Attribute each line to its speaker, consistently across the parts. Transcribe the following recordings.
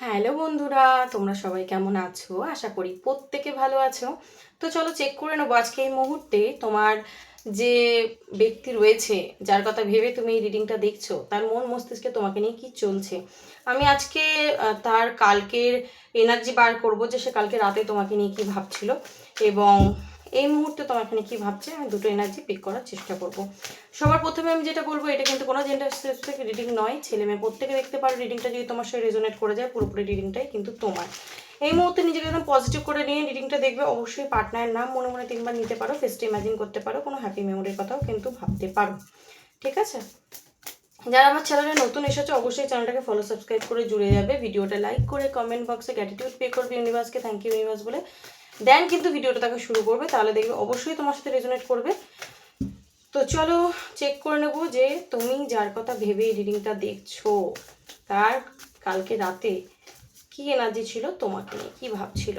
Speaker 1: Hello বন্ধুরা, তোমরা সবাই কেমন আছো? আশা করি প্রত্যেকে ভালো আছো। তো চলো চেক করে নেবো আজকে এই মুহূর্তে তোমার যে ব্যক্তি রয়েছে, যার কথা ভেবে তুমি এই রিডিংটা দেখছো, তার মন মস্তিষ্কে তোমাকে নিয়ে কি চলছে। আমি আজকে তার কালকের এনার্জি বার করব, যে সে কালকে রাতে তোমাকে নিয়ে কি ভাবছিল এবং এই মুহূর্তে তোমাকে নিয়ে কি ভাবছে। আমি দুটো এনার্জি পিক করার চেষ্টা করব। সবার প্রথমে আমি যেটা বলবো, এটা কিন্তু কোনো জেন্ডার স্পেসিফিক রিডিং নয়, ছেলে মেয়ে প্রত্যেকে দেখতে পারো। রিডিংটা যদি তোমার সাথে রেজোনেট করে যায়, পুরোপুরি রিডিংটাই কিন্তু তোমার। এই মুহূর্তে নিজেকে একদম পজিটিভ করে নিয়ে রিডিংটা দেখবে। অবশ্যই পার্টনারের নাম মনে মনে 3বার নিতে পারো, ফেসটা ইমাজিন করতে পারো, কোনো হ্যাপি মেমোরির কথাও কিন্তু ভাবতে পারো। ঠিক আছে? যারা আমার চ্যানেলে নতুন এসেছো, অবশ্যই চ্যানেলটাকে ফলো সাবস্ক্রাইব করে জুড়ে যাবে। ভিডিওটা লাইক করে কমেন্ট বক্সে গ্র্যাটিটিউড পে করবে ইউনিভার্সকে, থ্যাংক ইউ ইউনিভার্স বলে দেন কিন্তু ভিডিওটা তাকে শুরু করবে। তাহলে দেখবে অবশ্যই তোমার সাথে রেজোনেট করবে। তো চলো চেক করে নেবো যে তুমি যার কথা ভেবে রিডিংটা দেখছো, তার কালকে রাতে কি এনার্জি ছিল, তোমাকে নিয়ে কি ভাবছিল।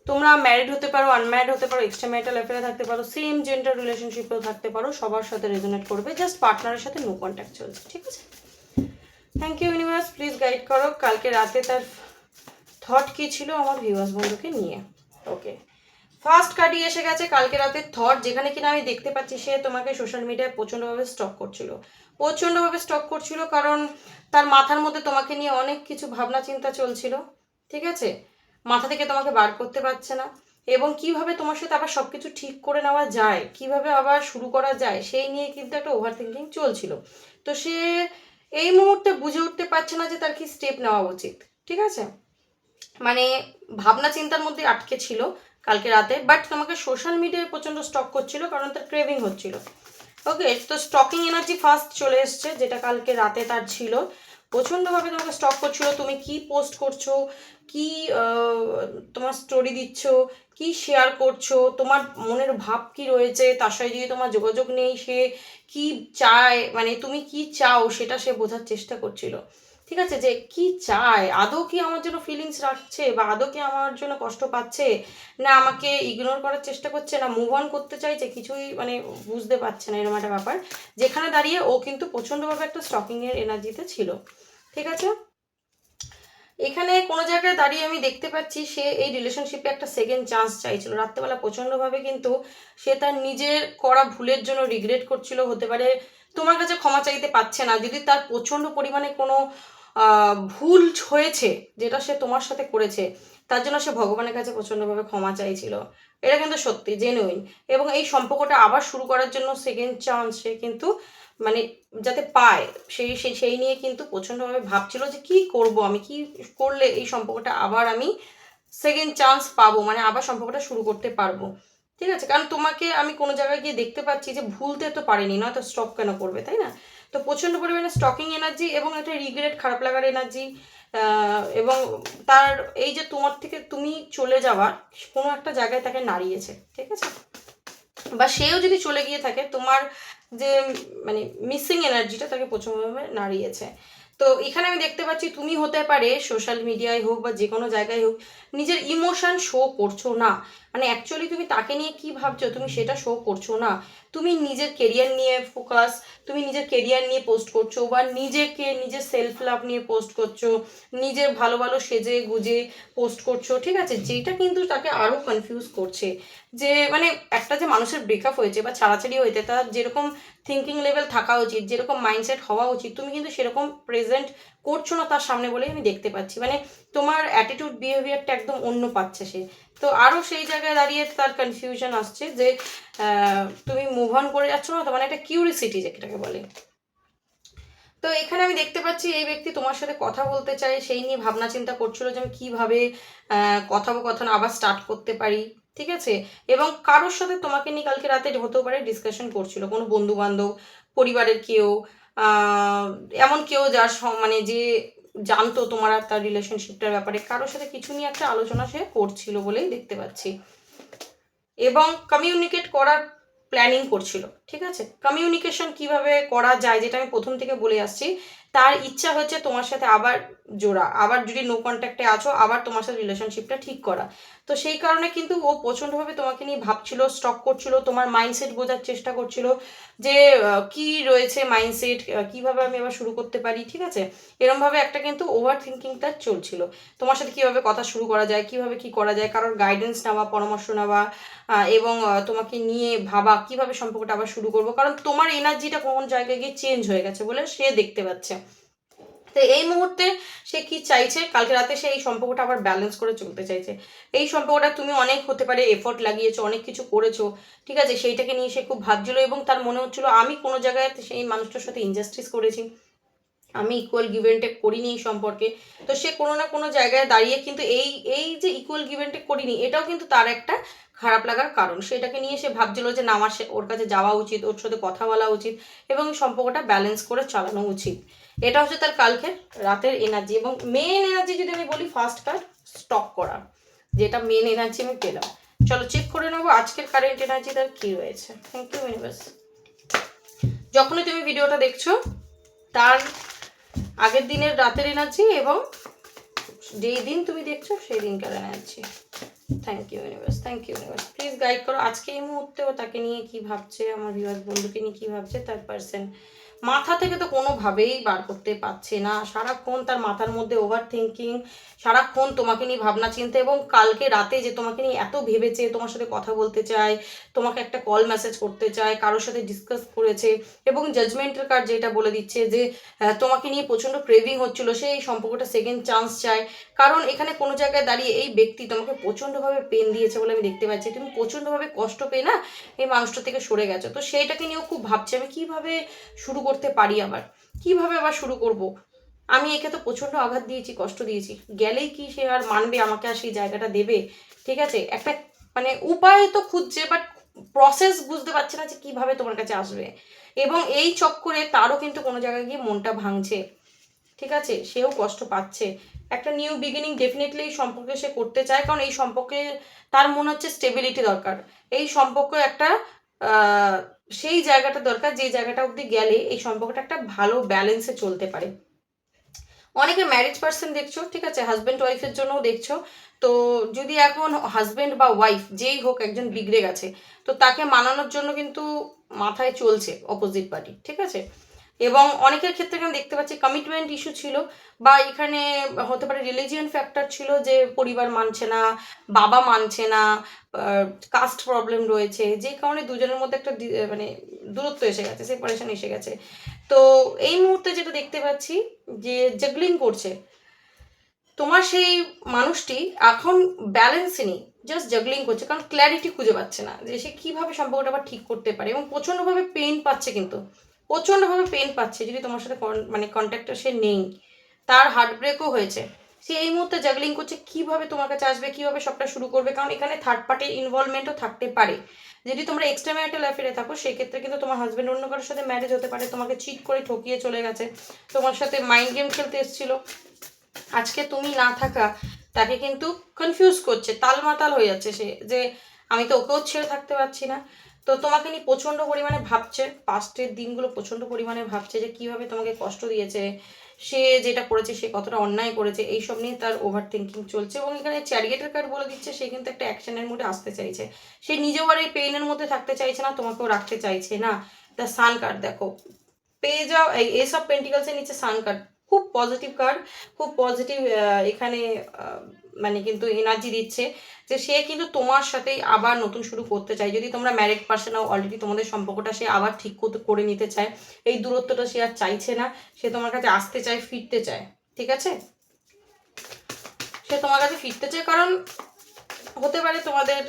Speaker 1: তোমরা ম্যারিড হতে পারো, আনম্যারিড হতে পারো, এক্সট্রা ম্যারিটাল অ্যাফেয়ারে থাকতে পারো, সেম জেন্ডার রিলেশনশিপেও থাকতে পারো, সবার সাথে রেজোনেট করবে। জাস্ট পার্টনারের সাথে নো কন্ট্যাক্ট চলছে। ঠিক আছে? Thank you universe, please guide করো কালকে রাতে তার থট কি ছিল আমার ভিউয়ার্স বন্ধুকে নিয়ে। ওকে, ফার্স্ট কার্ডই এসে গেছে কালকে রাতের থট, যেখানে কিনা আমি দেখতে পাচ্ছি সে তোমাকে সোশ্যাল মিডিয়ায় প্রচণ্ডভাবে স্টক করছিল। প্রচণ্ডভাবে স্টক করছিল কারণ তার মাথার মধ্যে তোমাকে নিয়ে অনেক কিছু ভাবনা চিন্তা চলছিল। ঠিক আছে? মাথা থেকে তোমাকে বার করতে পারছে না, এবং কিভাবে তোমার সাথে আবার সব কিছু ঠিক করে নেওয়া যায়, কিভাবে আবার শুরু করা যায়, সেই নিয়ে কিন্তু একটা ওভার থিঙ্কিং চলছিল। তো সে এই মুহূর্তে বুঝে উঠতে পারছে না যে তার কি স্টেপ নেওয়া উচিত। ঠিক আছে? মানে ভাবনা চিন্তার মধ্যে আটকে ছিল কালকে রাতে, বাট তোমাকে সোশ্যাল মিডিয়ায় প্রচণ্ড স্টক করছিল কারণ তার ক্রেভিং হচ্ছিল। ওকে, তো স্টকিং এনার্জি ফার্স্ট চলে এসছে, যেটা কালকে রাতে তার ছিল। প্রচণ্ডভাবে তোমাকে স্টক করছিল, তুমি কি পোস্ট করছো, কি তোমার স্টোরি দিচ্ছ, কি শেয়ার করছো, তোমার মনের ভাব কি রয়েছে, তার সাথে যদি তোমার যোগাযোগ নেই, সে কি চায়, মানে তুমি কি চাও সেটা সে বোঝার চেষ্টা করছিল। ঠিক আছে? যে কি চায়, আদৌ কি আমার জন্য ফিলিংস রাখছে, বা আদৌ কি আমার জন্য কষ্ট পাচ্ছে, না আমাকে ইগনোর করার চেষ্টা করছে, না মুভ অন করতে চাইছে, কিছুই মানে বুঝতে পারছে না, এরকম একটা ব্যাপার। যেখানে দাঁড়িয়ে ও কিন্তু প্রচণ্ডভাবে একটা স্টকিংয়ের এনার্জিতে ছিল। ঠিক আছে? এখানে কোনো জায়গায় দাঁড়িয়ে আমি দেখতে পাচ্ছি সে এই রিলেশনশিপে একটা সেকেন্ড চান্স চাইছিল। রাত্রেবেলা প্রচণ্ডভাবে কিন্তু সে তার নিজের করা ভুলের জন্য রিগ্রেট করছিল, হতে পারে তোমার কাছে ক্ষমা চাইতে পারছে না। যদি তার প্রচণ্ড পরিমাণে কোনো ভুল হয়েছে যেটা সে তোমার সাথে করেছে, তার জন্য সে ভগবানের কাছে প্রচণ্ডভাবে ক্ষমা চাইছিল। এটা কিন্তু সত্যি জেনুইন। এবং এই সম্পর্কটা আবার শুরু করার জন্য সেকেন্ড চান্স সে কিন্তু মানে যাতে পায়, সেই নিয়ে কিন্তু প্রচণ্ডভাবে ভাবছিল যে কি করব আমি, কি করলে এই সম্পর্কটা আবার আমি সেকেন্ড চান্স পাবো, মানে আবার সম্পর্কটা শুরু করতে পারবো। ঠিক আছে? কারণ তোমাকে আমি কোনো জায়গায় গিয়ে দেখতে পাচ্ছি যে ভুলতে তো পারিনি, নয়তো স্টক কেন করবে, তাই না? তো প্রচণ্ড পরিমাণে স্টকিং এনার্জি এবং একটা রিগ্রেট, খারাপ লাগার এনার্জি, এবং তার এই যে তোমার থেকে তুমি চলে যাওয়া কোনো একটা জায়গায় তাকে নাড়িয়েছে। ঠিক আছে? বা সেও যদি চলে গিয়ে থাকে, তোমার যে মানে মিসিং এনার্জিটা তাকে প্রচণ্ডভাবে নাড়িয়েছে। তো এখানে আমি দেখতে পাচ্ছি তুমি হতে পারে সোশ্যাল মিডিয়ায় হোক বা যে কোনো জায়গায় হোক, নিজের ইমোশন শো করছো না। মানে অ্যাকচুয়ালি তুমি তাকে নিয়ে কি ভাবছো তুমি সেটা শো করছো না। তুমি নিজের কেরিয়ার নিয়ে ফোকাস, তুমি নিজের কেরিয়ার নিয়ে পোস্ট করছো, বা নিজেকে নিজের সেলফ লাভ নিয়ে পোস্ট করছো, নিজের ভালো ভালো সেজে গুজে পোস্ট করছো। ঠিক আছে? যেটা কিন্তু তাকে আরও কনফিউজ করছে। যে মানে একটা যে মানুষের ব্রেকআপ হয়েছে বা ছাড়াছাড়ি হয়েছে, তার যেরকম থিঙ্কিং লেভেল থাকা উচিত, যেরকম মাইন্ডসেট হওয়া উচিত, তুমি কিন্তু সেরকম প্রেজেন্ট করছো না তার সামনে বলেই আমি দেখতে পাচ্ছি। মানে তোমার অ্যাটিটিউড বিহেভিয়ারটা একদম অন্য পাচ্ছে সে। তো আরও সেই জায়গায় দাঁড়িয়ে তার কনফিউশন আসছে যে তুমি মুভ অন করে যাচ্ছ না, তো মানে একটা কিউরিসিটি যেটাকে বলে। তো এখানে আমি দেখতে পাচ্ছি এই ব্যক্তি তোমার সাথে কথা বলতে চায়, সেই নিয়ে ভাবনা চিন্তা করছিল যে আমি কীভাবে কথোপকথন আবার স্টার্ট করতে পারি। ঠিক আছে? এবং কারোর সাথে তোমাকে নিয়ে কালকে রাতে হতেও পারে ডিসকাশন করছিল, কোনো বন্ধু বান্ধব, পরিবারের কেউ, আহ, এমন কেউ যার মানে যে জানতো তোমার আর তার রিলেশনশিপটার ব্যাপারে, কারোর সাথে কিছু নিয়ে একটা আলোচনা সে করছিল বলেই দেখতে পাচ্ছি। এবং কমিউনিকেট করার প্ল্যানিং করছিল। ঠিক আছে? কমিউনিকেশন কিভাবে করা যায়, যেটা আমি প্রথম থেকে বলে আসছি, তার ইচ্ছা হচ্ছে তোমার সাথে আবার জোড়া, আবার যদি নো কন্ট্যাক্টে আছো আবার তোমার সাথে রিলেশনশিপটা ঠিক করা। তো সেই কারণে কিন্তু ও প্রচণ্ডভাবে তোমাকে নিয়ে ভাবছিল, স্টক করছিল, তোমার মাইন্ডসেট বোঝার চেষ্টা করছিল যে কি রয়েছে মাইন্ডসেট, কিভাবে আমি আবার শুরু করতে পারি, ঠিক আছে। এরমভাবে একটা কিন্তু ওভার থিঙ্কিংটা চলছিল তোমার সাথে, কিভাবে কথা শুরু করা যায়, কিভাবে কি করা যায়, কারোর গাইডেন্স নেওয়া, পরামর্শ নেওয়া, এবং তোমাকে নিয়ে ভাবা কিভাবে সম্পর্কটা আবার শুরু করবো, কারণ তোমার এনার্জিটা কোন জায়গায় গিয়ে চেঞ্জ হয়ে গেছে বলে সে দেখতে পাচ্ছে। তো এই মুহূর্তে সে কি চাইছে, কালকে রাতে সে এই সম্পর্কটা আবার ব্যালেন্স করে চলতে চাইছে। এই সম্পর্কটা তুমি অনেক হতে পারে এফোর্ট লাগিয়েছো, অনেক কিছু করেছো, ঠিক আছে, সেইটাকে নিয়ে সে খুব ভাবছিল এবং তার মনে হচ্ছিল আমি কোনো জায়গায় সেই মানুষটার সাথে ইনজাস্টিস করেছি, আমি ইকুয়াল গিভ অ্যান্ড টেক করিনি এই সম্পর্কে। তো সে কোনো না কোনো জায়গায় দাঁড়িয়ে কিন্তু এই এই যে ইকুয়াল গিভ অ্যান্ড টেক করিনি, এটাও কিন্তু তার একটা খারাপ লাগার কারণ। সেটাকে নিয়ে সে ভাবছিল যে না, আমার ওর কাছে যাওয়া উচিত, ওর সাথে কথা বলা উচিত এবং সম্পর্কটা ব্যালেন্স করে চালানো উচিত। এটা হচ্ছে তার কালকের রাতের এনার্জি। এবং মেন এনার্জি যদি আমি বলি, ফার্স্ট কার্ড স্টক করা, যেটা মেন এনার্জি আমি পেলাম। চলো চেক করে নেবো আজকের কারেন্ট এনার্জি তার কি রয়েছে। Thank you universe. যখনই তুমি ভিডিওটা দেখছো তার আগের দিনের রাতের এনার্জি এবং যেই দিন তুমি দেখছো সেই দিনকার energy. Thank you universe, thank you universe. Please guide করো আজকে এই মুহূর্তেও তাকে নিয়ে কি ভাবছে, আমার ভিউয়ার্স বন্ধুকে নিয়ে কি ভাবছে তার পার্সন। মাথা থেকে তো কোনোভাবেই বার করতে পারছে না, সারাক্ষণ তার মাথার মধ্যে ওভার থিঙ্কিং, সারাক্ষণ তোমাকে নিয়ে ভাবনা চিন্তা, এবং কালকে রাতে যে তোমাকে নিয়ে এত ভেবেছে, তোমার সাথে কথা বলতে চায়, তোমাকে একটা কল মেসেজ করতে চায়, কারোর সাথে ডিসকাস করেছে, এবং জাজমেন্টের কার্ড যেটা বলে দিচ্ছে যে তোমাকে নিয়ে প্রচণ্ড ক্রেভিং হচ্ছিল, সে এই সম্পর্কটা সেকেন্ড চান্স চায়। কারণ এখানে কোনো জায়গায় দাঁড়িয়ে এই ব্যক্তি তোমাকে প্রচণ্ডভাবে পেন দিয়েছে বলে আমি দেখতে পাচ্ছি, তুমি প্রচণ্ডভাবে কষ্ট পেয়ে না এই মানুষটা থেকে সরে গেছো। তো সেইটাকে নিয়েও খুব ভাবছে আমি কিভাবে শুরু করতে পারি, আবার কিভাবে আবার শুরু করব। আমি একে তো প্রচণ্ড আঘাত দিয়েছি, কষ্ট দিয়েছি, গেলেই কি সে আর মানবে, আমাকে আর সেই জায়গাটা দেবে, ঠিক আছে। একটা মানে উপায় তো খুঁজছে, বাট প্রসেস বুঝতে পারছে না যে কিভাবে তোমার কাছে আসবে। এবং এই চক্করে তারও কিন্তু কোনো জায়গায় গিয়ে মনটা ভাঙছে, ঠিক আছে, সেও কষ্ট পাচ্ছে। একটা নিউ বিগিনিং ডেফিনেটলি এই সম্পর্কে সে করতে চায়, কারণ এই সম্পর্কে তার মনে হচ্ছে স্টেবিলিটি দরকার, এই সম্পর্ক একটা সেই জায়গাটা দরকার যে জায়গাটা অবধি গেলে এই সম্পর্কটা একটা ভালো ব্যালেন্সে চলতে পারে। অনেকে ম্যারিজ পার্সন দেখছো, ঠিক আছে, হাজব্যান্ড ওয়াইফের জন্যও দেখছো। তো যদি এখন হাজব্যান্ড বা ওয়াইফ যেই হোক একজন বিগড়ে গেছে, তো তাকে মানানোর জন্য কিন্তু মাথায় চলছে অপোজিট পার্টি, ঠিক আছে। এবং অনেকের ক্ষেত্রে আমি দেখতে পাচ্ছি কমিটমেন্ট ইস্যু ছিল, বা এখানে হতে পারে রিলিজিয়ান ফ্যাক্টর ছিল, যে পরিবার মানছে না, বাবা মানছে না, কাস্ট প্রবলেম রয়েছে, যে কারণে দুজনের মধ্যে একটা মানে দূরত্ব এসে গেছে, সেপারেশন এসে গেছে। তো এই মুহূর্তে যেটা দেখতে পাচ্ছি যে জাগলিং করছে তোমার সেই মানুষটি, এখন ব্যালেন্সে নেই, জাস্ট জাগলিং করছে, কারণ ক্ল্যারিটি খুঁজে পাচ্ছে না যে সে কীভাবে সম্পর্কটা আবার ঠিক করতে পারে, এবং প্রচণ্ডভাবে পেন পাচ্ছে, কিন্তু প্রচণ্ডভাবে পেন পাচ্ছে যদি তোমার সাথে মানে কন্ট্যাক্টটা সে নেই, তার হার্ট ব্রেকও হয়েছে। সে এই মুহূর্তে জাগলিং করছে কীভাবে তোমার কাছে আসবে, কীভাবে সবটা শুরু করবে, কারণ এখানে থার্ড পার্টির ইনভলভমেন্টও থাকতে পারে। যদি তোমরা এক্সট্রা ম্যারিটাল অ্যাফেয়ারে থাকো সেক্ষেত্রে কিন্তু তোমার হাজব্যান্ড অন্য কারোর সাথে ম্যারেজ হতে পারে, তোমাকে চিট করে ঠকিয়ে চলে গেছে, তোমার সাথে মাইন্ড গেম খেলতে এসেছিলো, আজকে তুমি না থাকা তাকে কিন্তু কনফিউজ করছে, তালমাতাল হয়ে যাচ্ছে সে, যে আমি তো ওকেও ছেড়ে থাকতে পারছি না। তো তোমাকে নিয়ে প্রচণ্ড পরিমাণে ভাবছে, পাস্টের দিনগুলো প্রচণ্ড পরিমাণে ভাবছে যে কিভাবে তোমাকে কষ্ট দিয়েছে, সে যেটা করেছে সে কতটা অন্যায় করেছে, এইসব নিয়ে তার ওভার থিঙ্কিং চলছে। এবং এখানে চ্যারিয়েটের কার্ড বলে দিচ্ছে সে কিন্তু একটা অ্যাকশনের মধ্যে আসতে চাইছে, সে নিজেও আর এই পেইনের মধ্যে থাকতে চাইছে না, তোমাকেও রাখতে চাইছে না। দ্য সান কার্ড দেখো, পেয়ে যাও এই এস অফ পেন্টিকলসের নিচে সান কার্ড, খুব পজিটিভ কার্ড, খুব পজিটিভ এখানে মানে কিন্তু এনার্জি দিচ্ছে যে সে কিন্তু তোমার সাথেই আবার নতুন শুরু করতে চায়। যদি তোমরা ম্যারিড পার্সন হও, অলরেডি তোমাদের সম্পর্কটা সে আবার ঠিক করে নিতে চায়, এই দূরত্বটা সে আর চাইছে না, সে তোমার কাছে আসতে চায়, ফিরতে চায়, ঠিক আছে, সে তোমার কাছে ফিরতে চায়। কারণ হতে পারে তোমাদের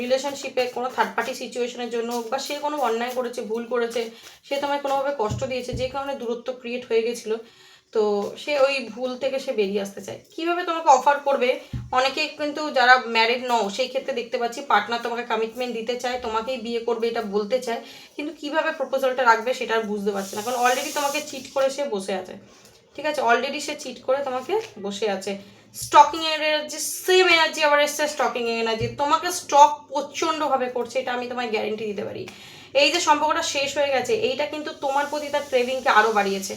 Speaker 1: রিলেশনশিপে কোনো থার্ড পার্টি সিচুয়েশনের জন্য, বা সে কোনো অন্যায় করেছে, ভুল করেছে, সে তোমায় কোনোভাবে কষ্ট দিয়েছে, যে কারণে দূরত্ব ক্রিয়েট হয়ে গেছিলো। তো সে ওই ভুল থেকে সে বেরিয়ে আসতে চায়। কীভাবে তোমাকে অফার করবে, অনেকে কিন্তু যারা ম্যারিড নও সেই ক্ষেত্রে দেখতে পাচ্ছি পার্টনার তোমাকে কমিটমেন্ট দিতে চায়, তোমাকেই বিয়ে করবে এটা বলতে চায়, কিন্তু কিভাবে প্রপোজালটা রাখবে সেটা আর বুঝতে পারছে না, কারণ অলরেডি তোমাকে চিট করে সে বসে আছে, ঠিক আছে, অলরেডি সে চিট করে তোমাকে বসে আছে। স্টকিং এনার্জি, সেম এনার্জি আবার এসছে, স্টকিং এনার্জি, তোমাকে স্টক প্রচণ্ডভাবে করছে, এটা আমি তোমায় গ্যারেন্টি দিতে পারি। এই যে সম্পর্কটা শেষ হয়ে গেছে, এইটা কিন্তু তোমার প্রতি তার ক্রেভিংকে আরও বাড়িয়েছে,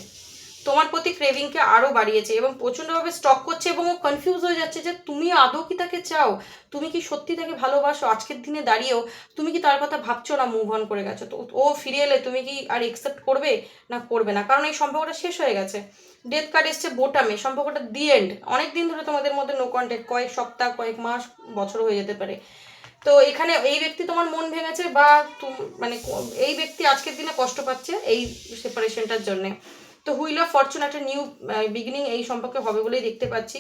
Speaker 1: তোমার প্রতি ক্রেভিংকে আরও বাড়িয়েছে এবং প্রচণ্ডভাবে স্টক করছে এবং ও কনফিউজ হয়ে যাচ্ছে যে তুমি আদৌ কি তাকে চাও, তুমি কি সত্যি তাকে ভালোবাসো, আজকের দিনে দাঁড়িয়েও তুমি কি তার কথা ভাবছো না মুভ অন করে গেছো, তো ও ফিরে এলে তুমি কি আর একসেপ্ট করবে না করবে না, কারণ এই সম্পর্কটা শেষ হয়ে গেছে। ডেথ কার্ড এসছে বোটামে, সম্পর্কটা দি এন্ড, অনেক দিন ধরে তোমাদের মধ্যে নো কন্ট্যাক্ট, কয়েক সপ্তাহ, কয়েক মাস, বছর হয়ে যেতে পারে। তো এখানে এই ব্যক্তি তোমার মন ভেঙেছে বা মানে এই ব্যক্তি আজকের দিনে কষ্ট পাচ্ছে এই সেপারেশনটার জন্যে। তো হুইল অফ ফরচুন, একটা নিউ বিগিনিং এই সম্পর্কে হবে বলেই দেখতে পাচ্ছি।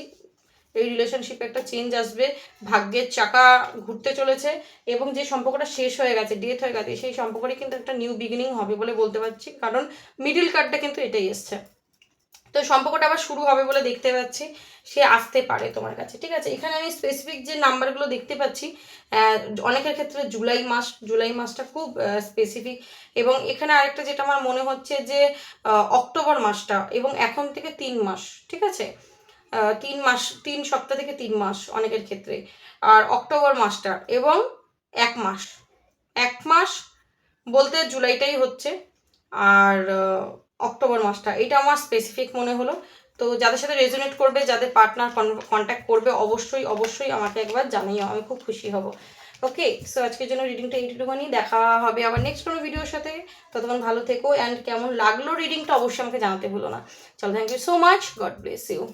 Speaker 1: এই রিলেশনশিপে একটা চেঞ্জ আসবে, ভাগ্যের চাকা ঘুরতে চলেছে এবং যে সম্পর্কটা শেষ হয়ে গেছে, ডেথ হয়ে গেছে, সেই সম্পর্কটা কিন্তু একটা নিউ বিগিনিং হবে বলে বলতে পারছি, কারণ মিডিল কার্ডটা কিন্তু এটাই এসছে। তো সম্পর্কটা আবার শুরু হবে বলে দেখতে পাচ্ছি, সে আসতে পারে তোমার কাছে, ঠিক আছে। এখানে আমি স্পেসিফিক যে নাম্বারগুলো দেখতে পাচ্ছি, অনেকের ক্ষেত্রে জুলাই মাসটা খুব স্পেসিফিক, এবং এখানে আরেকটা যেটা আমার মনে হচ্ছে যে অক্টোবর মাসটা এবং এখন থেকে 3 মাস, ঠিক আছে, 3 মাস, 3 সপ্তাহ থেকে 3 মাস অনেকের ক্ষেত্রে, আর অক্টোবর মাসটা এবং 1 মাস, 1 মাস বলতে জুলাইটাই হচ্ছে, আর অক্টোবর মাসটা, এটা আমার স্পেসিফিক মনে হলো। তো যাদের সাথে রেজোনেট করবে, যাদের পার্টনার কন্ট্যাক্ট করবে, অবশ্যই অবশ্যই আমাকে একবার জানিও, আমি খুব খুশি হব। ওকে, সো আজকের জন্য রিডিংটা এইটুকুনি, দেখা হবে আবার নেক্সট কোনো ভিডিওর সাথে। ততক্ষণ ভালো থেকো, অ্যান্ড কেমন লাগলো রিডিংটা অবশ্যই আমাকে জানাতে ভুলো না। চলো, thank you so much, God bless you.